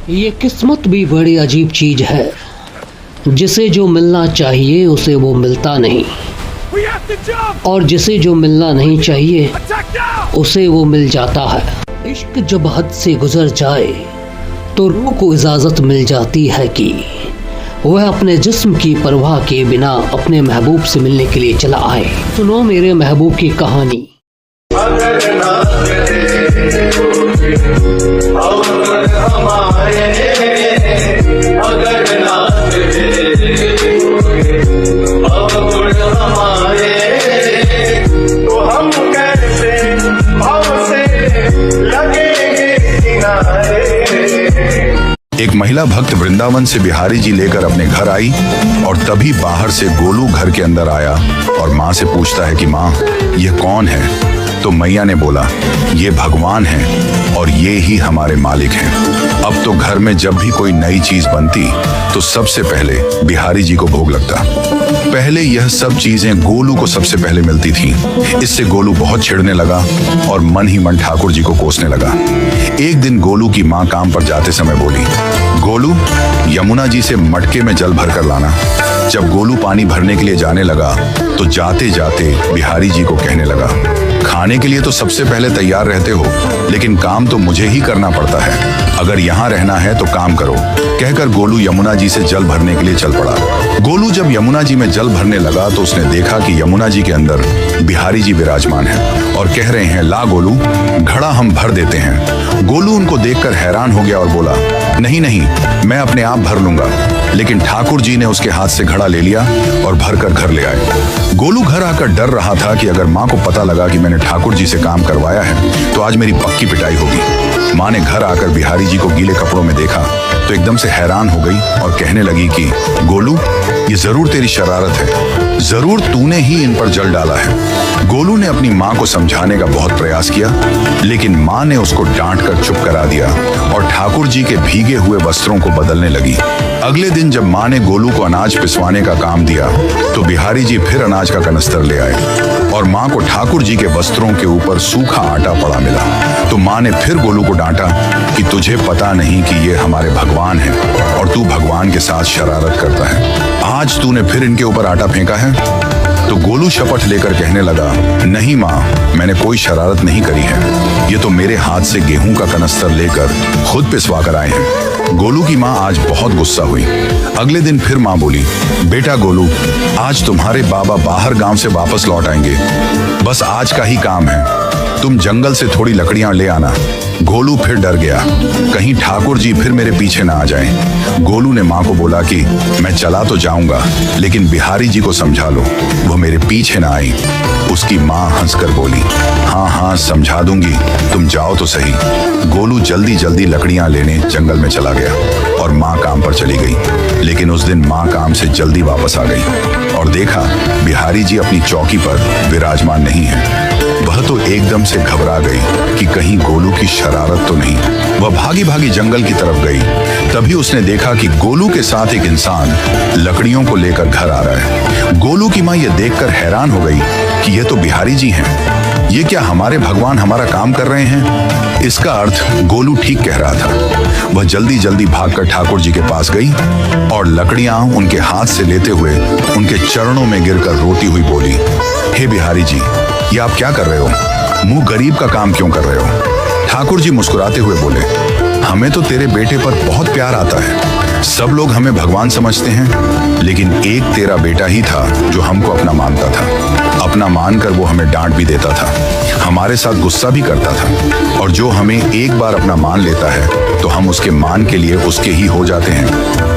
ये किस्मत भी बड़ी अजीब चीज है, जिसे जो मिलना चाहिए उसे वो मिलता नहीं, और जिसे जो मिलना नहीं चाहिए उसे वो मिल जाता है। इश्क जब हद से गुजर जाए तो रूह को इजाज़त मिल जाती है कि वह अपने जिस्म की परवाह के बिना अपने महबूब से मिलने के लिए चला आए। सुनो मेरे महबूब की कहानी। एक महिला भक्त वृंदावन से बिहारी जी लेकर अपने घर आई और तभी बाहर से गोलू घर के अंदर आया और माँ से पूछता है कि माँ, ये कौन है? तो मैया ने बोला, ये भगवान हैं और ये ही हमारे मालिक हैं। अब तो घर में जब भी कोई नई चीज बनती तो सबसे पहले बिहारी जी को भोग लगता। पहले यह सब चीजें गोलू को सबसे पहले मिलती थीं। इससे गोलू बहुत चिढ़ने लगा और मन ही मन ठाकुर जी को कोसने लगा। एक दिन गोलू की माँ काम पर जाते समय बोली, गोलू, यमुना जी से मटके में जल भर कर लाना। जब गोलू पानी भरने के लिए जाने लगा तो जाते जाते बिहारी जी को कहने लगा, खाने के लिए तो सबसे पहले तैयार रहते हो, लेकिन काम तो मुझे ही करना पड़ता है। अगर यहाँ रहना है तो काम करो। कहकर गोलू यमुना जी से जल भरने के लिए चल पड़ा। गोलू जब यमुना जी में जल भरने लगा तो उसने देखा कि यमुना जी के अंदर बिहारी जी विराजमान हैं और कह रहे हैं, ला गोलू, घड़ा हम भर देते हैं। गोलू उनको देखकर हैरान हो गया और बोला, नहीं नहीं, मैं अपने आप भर लूंगा। लेकिन ठाकुर जी ने उसके हाथ से घड़ा ले लिया और भरकर घर ले आए। गोलू घर आकर डर रहा था कि अगर माँ को पता लगा कि मैंने ठाकुर जी से काम करवाया है तो आज मेरी पक्की पिटाई होगी। माँ ने घर आकर बिहारी जी को गीले कपड़ों में देखा तो एकदम से हैरान हो गई और कहने लगी कि गोलू, ये जरूर तेरी शरारत है, जरूर तूने ही इन पर जल डाला है। गोलू ने अपनी माँ को समझाने का बहुत प्रयास किया, लेकिन माँ ने उसको डांट कर चुप करा दिया और ठाकुर जी के भीगे हुए वस्त्रों को बदलने लगी। अगले दिन जब माँ ने गोलू को अनाज पिसवाने का काम दिया तो बिहारी जी फिर अनाज का कनस्तर ले आए और माँ को ठाकुर जी के वस्त्रों के ऊपर सूखा आटा पड़ा मिला। तो माँ ने फिर गोलू को डांटा कि तुझे पता नहीं कि ये हमारे भगवान हैं और तू भगवान के साथ शरारत करता है। आज तूने फिर इनके ऊपर आटा फेंका है। तो गोलू शपथ लेकर कहने लगा, नहीं माँ, मैंने कोई शरारत नहीं करी है। ये तो मेरे हाथ से गेहूं का कनस्तर लेकर खुद पिसवा कर आए हैं। गोलू की माँ आज बहुत गुस्सा हुई। अगले दिन फिर माँ बोली, बेटा गोलू, आज तुम्हारे बाबा बाहर गांव से वापस लौट आएंगे, बस आज का ही काम है, तुम जंगल से थोड़ी लकड़ियां ले आना। गोलू फिर डर गया, कहीं ठाकुर जी फिर मेरे पीछे ना आ जाएं। गोलू ने माँ को बोला कि मैं चला तो जाऊंगा, लेकिन बिहारी जी को समझा लो, वो मेरे पीछे ना आई। उसकी माँ हंसकर बोली, हाँ हाँ समझा दूंगी, तुम जाओ तो सही। गोलू जल्दी जल्दी लकड़ियां लेने जंगल में चला गया और माँ काम पर चली गई। लेकिन उस दिन माँ काम से जल्दी वापस आ गई और देखा बिहारी जी अपनी चौकी पर विराजमान नहीं है। वह तो एकदम से घबरा गई कि कहीं गोलू की शरारत तो नहीं। वह भागी भागी जंगल की तरफ गई। तभी उसने देखा कि गोलू के साथ एक इंसान लकड़ियों को लेकर घर आ रहा है। गोलू की माँ यह देखकर हैरान हो गई कि ये तो बिहारी जी हैं। ये क्या हमारे भगवान हमारा काम कर रहे हैं? इसका अर्थ गोलू ठीक कह रहा था। वह जल्दी जल्दी भागकर ठाकुर जी के पास गई और लकड़ियां उनके हाथ से लेते हुए उनके चरणों में गिरकर रोती हुई बोली, हे बिहारी जी, ये आप क्या कर रहे हो? मुंह गरीब का काम क्यों कर रहे हो? ठाकुर जी मुस्कुराते हुए बोले, हमें तो तेरे बेटे पर बहुत प्यार आता है। सब लोग हमें भगवान समझते हैं, लेकिन एक तेरा बेटा ही था जो हमको अपना मानता था। अपना मानकर वो हमें डांट भी देता था, हमारे साथ गुस्सा भी करता था, और जो हमें एक बार अपना मान लेता है तो हम उसके मान के लिए उसके ही हो जाते हैं।